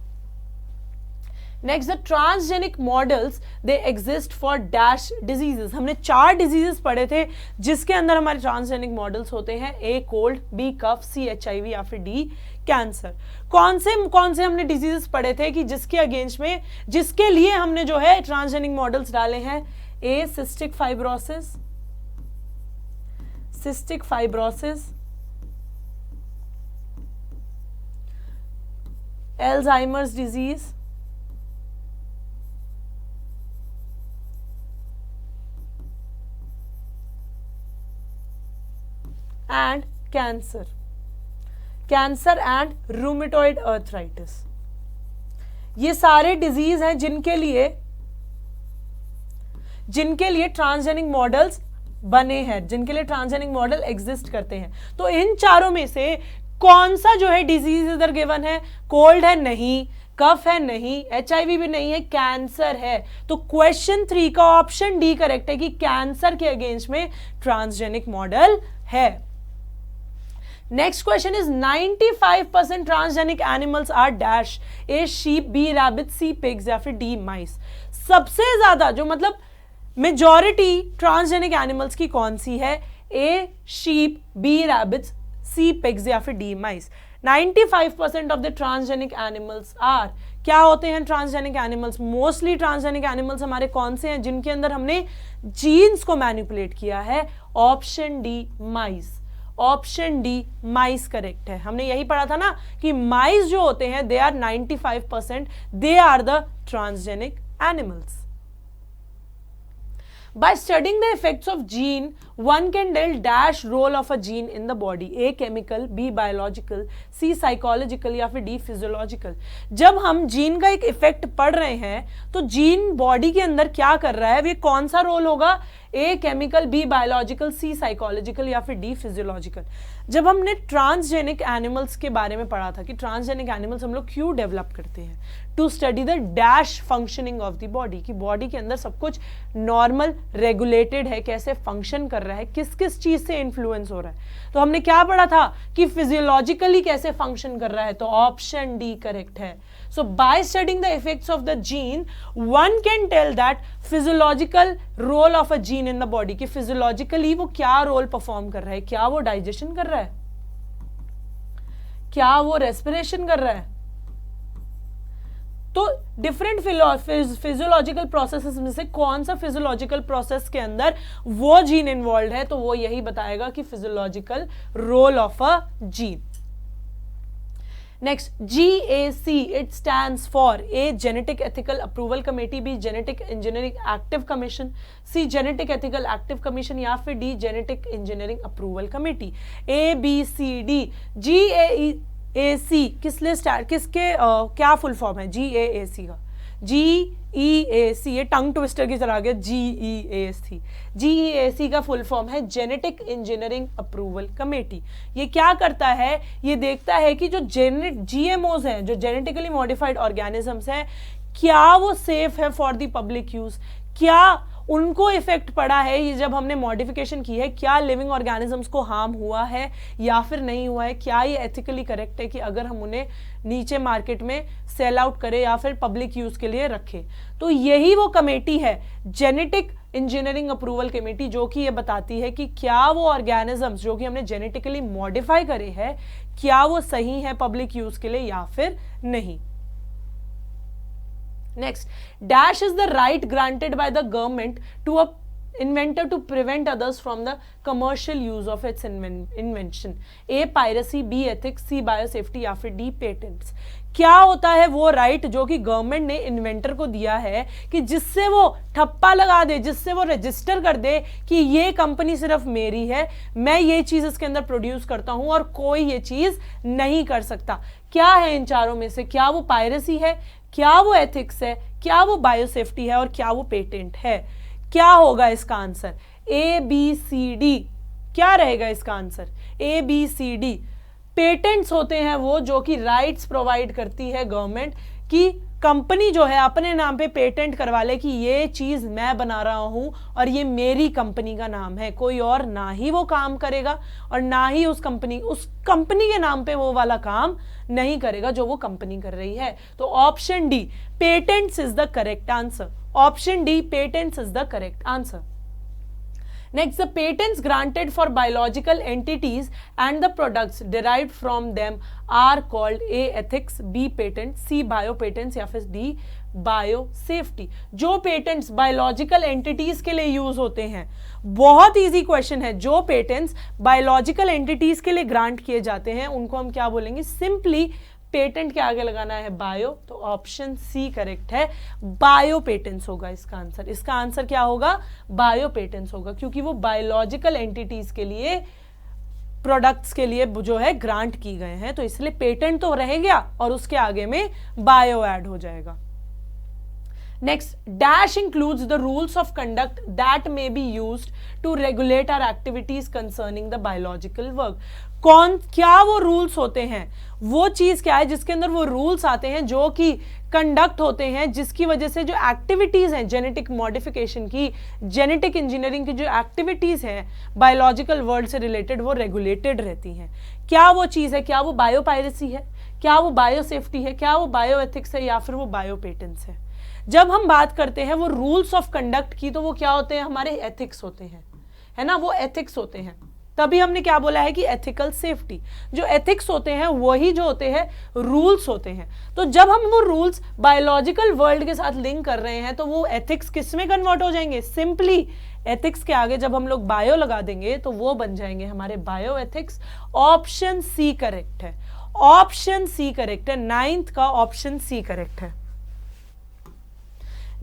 Next, the transgenic models they exist for dash diseases. हमने 4 डिजीजेस पढ़े थे जिसके अंदर हमारे ट्रांसजेनिक मॉडल्स होते हैं। A cold, B cough, C HIV या फिर डी कैंसर। कौन से हमने डिजीजेस पढ़े थे कि जिसके अगेंस्ट में, जिसके लिए हमने जो है ट्रांसजेनिक मॉडल्स डाले हैं? A cystic fibrosis, Alzheimer's disease, and cancer and rheumatoid arthritis. ये सारे डिजीज हैं जिनके लिए ट्रांसजेनिक मॉडल्स बने हैं, जिनके लिए ट्रांसजेनिक मॉडल एग्जिस्ट करते हैं। तो इन चारों में से कौन सा जो है डिजीज इधर गिवन है? कोल्ड है नहीं, कफ है नहीं, HIV भी नहीं है, कैंसर है। तो क्वेश्चन 3 का ऑप्शन डी करेक्ट है कि कैंसर के अगेंस्ट में ट्रांसजेनिक मॉडल है। Next question is 95% transgenic animals are dash. A sheep, B rabbit, C pigs या फिर डी माइस। सबसे ज्यादा जो मतलब मेजॉरिटी ट्रांसजेनिक एनिमल्स की कौन सी है? A sheep, B rabbits, C pigs या फिर D mice. 95% of the transgenic animals are, क्या होते हैं transgenic animals? Mostly transgenic animals हमारे कौन से हैं जिनके अंदर हमने जीन्स को मैनिपुलेट किया है? ऑप्शन डी माइस। ऑप्शन डी माइस करेक्ट है। हमने यही पढ़ा था ना कि माइस जो होते हैं they are 95%, they are the transgenic animals. By studying the effects of gene, one can tell dash role of a gene in the body. A chemical, B biological, C psychological या फिर D physiological। जब हम gene का एक effect पढ़ रहे हैं तो जीन बॉडी के अंदर क्या कर रहा है, ये कौन सा रोल होगा? A chemical, B biological, C psychological या फिर D फिजियोलॉजिकल। जब हमने ट्रांसजेनिक एनिमल्स के बारे में पढ़ा था कि ट्रांसजेनिक एनिमल्स हम लोग क्यों डेवलप करते हैं, to study the dash functioning of the body, कि बॉडी के अंदर सब कुछ नॉर्मल रेगुलेटेड है, कैसे फंक्शन कर रहा है, किस किस चीज से इन्फ्लुएंस हो रहा है। तो हमने क्या पढ़ा था कि फिजियोलॉजिकली कैसे फंक्शन कर रहा है, तो ऑप्शन डी करेक्ट है। So by studying the effects of the gene one can tell that physiological role of a gene in the body, कि फिजियोलॉजिकली वो क्या रोल परफॉर्म कर रहा है, क्या वो डाइजेशन कर रहा है, क्या वो रेस्पिरेशन कर रहा है। तो डिफरेंट फिजियोलॉजिकल प्रोसेसेस में से कौन सा फिजियोलॉजिकल प्रोसेस के अंदर वो जीन इन्वॉल्व है, तो वो यही बताएगा कि physiological role of a gene. Next GAC, it stands for A genetic ethical approval committee, B genetic engineering active commission, C genetic ethical active commission या फिर D genetic engineering approval committee. ABCD। GAC किसके क्या full form है? GAAC का GEAC, ये tongue twister की तरह आ गया। GEAC का फुल फॉर्म है जेनेटिक इंजीनियरिंग अप्रूवल कमेटी। ये क्या करता है? ये देखता है कि जो GMOs हैं, जो जेनेटिकली मॉडिफाइड ऑर्गेनिजम्स हैं, क्या वो सेफ है फॉर द पब्लिक यूज, क्या उनको इफेक्ट पड़ा है ये जब हमने मॉडिफिकेशन की है, क्या लिविंग ऑर्गेनिजम्स को हार्म हुआ है या फिर नहीं हुआ है, क्या ये एथिकली करेक्ट है कि अगर हम उन्हें नीचे मार्केट में सेल आउट करें या फिर पब्लिक यूज के लिए रखें। तो यही वो कमेटी है जेनेटिक इंजीनियरिंग अप्रूवल कमेटी, जो कि ये बताती है कि क्या वो ऑर्गेनिजम्स जो कि हमने जेनेटिकली मॉडिफाई करे हैं, क्या वो सही है पब्लिक यूज के लिए या फिर नहीं। Next, dash is the right granted by the government to a inventor to prevent others from the commercial use of its invention. A piracy, B ethics, C biosafety या फिर D patents। क्या होता है वो राइट जो कि government ने inventor को दिया है कि जिससे वो ठप्पा लगा दे, जिससे वो रजिस्टर कर दे कि ये कंपनी सिर्फ मेरी है, मैं ये चीज इसके अंदर प्रोड्यूस करता हूं और कोई ये चीज नहीं कर सकता। क्या है इन चारों में से? क्या वो पायरेसी है, क्या वो एथिक्स है, क्या वो बायोसेफ्टी है और क्या वो पेटेंट है? क्या होगा इसका आंसर? ABCD। क्या रहेगा इसका आंसर? ABCD। पेटेंट्स होते हैं वो जो कि राइट्स प्रोवाइड करती है गवर्नमेंट कि कंपनी जो है अपने नाम पे पेटेंट करवा ले कि ये चीज मैं बना रहा हूं और ये मेरी कंपनी का नाम है, कोई और ना ही वो काम करेगा और ना ही उस कंपनी के नाम पे वो वाला काम नहीं करेगा जो वो कंपनी कर रही है। तो option D patents is the correct answer. Option D patents is the correct answer. Next, the patents granted for biological entities and the products derived from them are called A ethics, B patent, C biopatents या फिर D biosafety। जो patents biological entities के लिए use होते हैं, बहुत easy question है, जो पेटेंट्स बायोलॉजिकल एंटिटीज के लिए ग्रांट किए जाते हैं उनको हम क्या बोलेंगे? सिंपली पेटेंट के आगे लगाना है बायो, तो ऑप्शन सी करेक्ट है, बायो पेटेंट्स होगा इसका आंसर। इसका आंसर क्या होगा? बायो पेटेंट्स होगा, क्योंकि वो बायोलॉजिकल एंटिटीज के लिए, प्रोडक्ट्स के लिए जो है ग्रांट की गए हैं, तो इसलिए पेटेंट तो रहेगा और उसके आगे में बायो ऐड हो जाएगा। Next, dash includes the rules of conduct that may be used to regulate our activities concerning the biological work। क्या वो रूल्स होते हैं? वो चीज क्या है जिसके अंदर वो रूल्स आते हैं जो कि कंडक्ट होते हैं, जिसकी वजह से जो एक्टिविटीज हैं जेनेटिक मॉडिफिकेशन की, जेनेटिक इंजीनियरिंग की जो एक्टिविटीज हैं बायोलॉजिकल वर्ल्ड से रिलेटेड, वो रेगुलेटेड रहती हैं। क्या वो चीज है? क्या वो बायोपायरेसी है, क्या वो बायोसेफ्टी है, क्या वो बायो एथिक्स है या फिर वो बायो पेटेंट्स है? जब हम बात करते हैं वो रूल्स ऑफ कंडक्ट की, तो वो क्या होते हैं? हमारे एथिक्स होते हैं, है ना, वो एथिक्स होते हैं। तभी हमने क्या बोला है कि एथिकल सेफ्टी। जो एथिक्स होते हैं वही जो होते हैं रूल्स होते हैं। तो जब हम वो रूल्स बायोलॉजिकल वर्ल्ड के साथ लिंक कर रहे हैं तो वो एथिक्स किस में कन्वर्ट हो जाएंगे? सिंपली एथिक्स के आगे जब हम लोग बायो लगा देंगे तो वो बन जाएंगे हमारे bioethics. Option C correct है, ऑप्शन सी करेक्ट है, 9th का ऑप्शन सी करेक्ट है।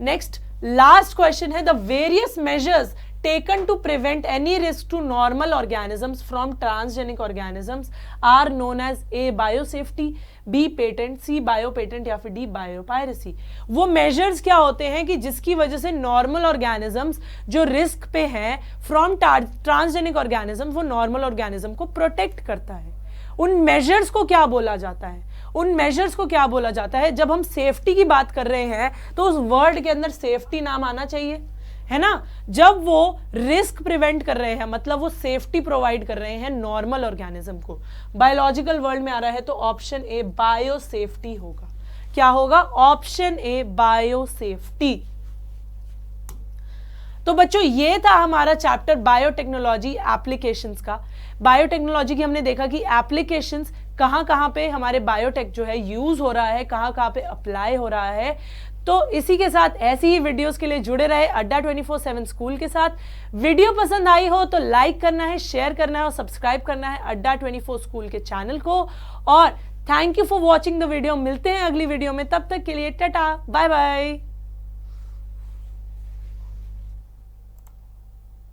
नेक्स्ट लास्ट क्वेश्चन है, the various measures taken to prevent any risk to normal organisms from transgenic organisms are known as A biosafety, B patent, C biopatent या फिर D biopiracy। वो measures क्या होते हैं कि जिसकी वजह से normal organisms जो risk पे हैं from transgenic organisms वो normal organism को protect करता है। उन measures को क्या बोला जाता है? उन मेजर्स को क्या बोला जाता है? जब हम सेफ्टी की बात कर रहे हैं तो उस वर्ड के अंदर सेफ्टी नाम आना चाहिए, है ना। जब वो रिस्क प्रिवेंट कर रहे हैं मतलब वो सेफ्टी प्रोवाइड कर रहे हैं नॉर्मल ऑर्गेनिज्म को, बायोलॉजिकल वर्ल्ड में आ रहा है तो ऑप्शन ए बायो सेफ्टी होगा। क्या होगा? Option A bio safety. तो बच्चों ये था हमारा चैप्टर बायोटेक्नोलॉजी एप्लीकेशंस का। बायोटेक्नोलॉजी की हमने देखा कि एप्लीकेशंस कहां कहां पे हमारे बायोटेक जो है यूज हो रहा है, कहां कहां पे अप्लाई हो रहा है। तो इसी के साथ ऐसी ही वीडियोस के लिए जुड़े रहे अड्डा 24/7 स्कूल के साथ। वीडियो पसंद आई हो तो लाइक करना है, शेयर करना है और सब्सक्राइब करना है अड्डा 24 स्कूल के चैनल को। और thank you for watching the video. मिलते हैं अगली वीडियो में, तब तक के लिए टाटा बाय बाय।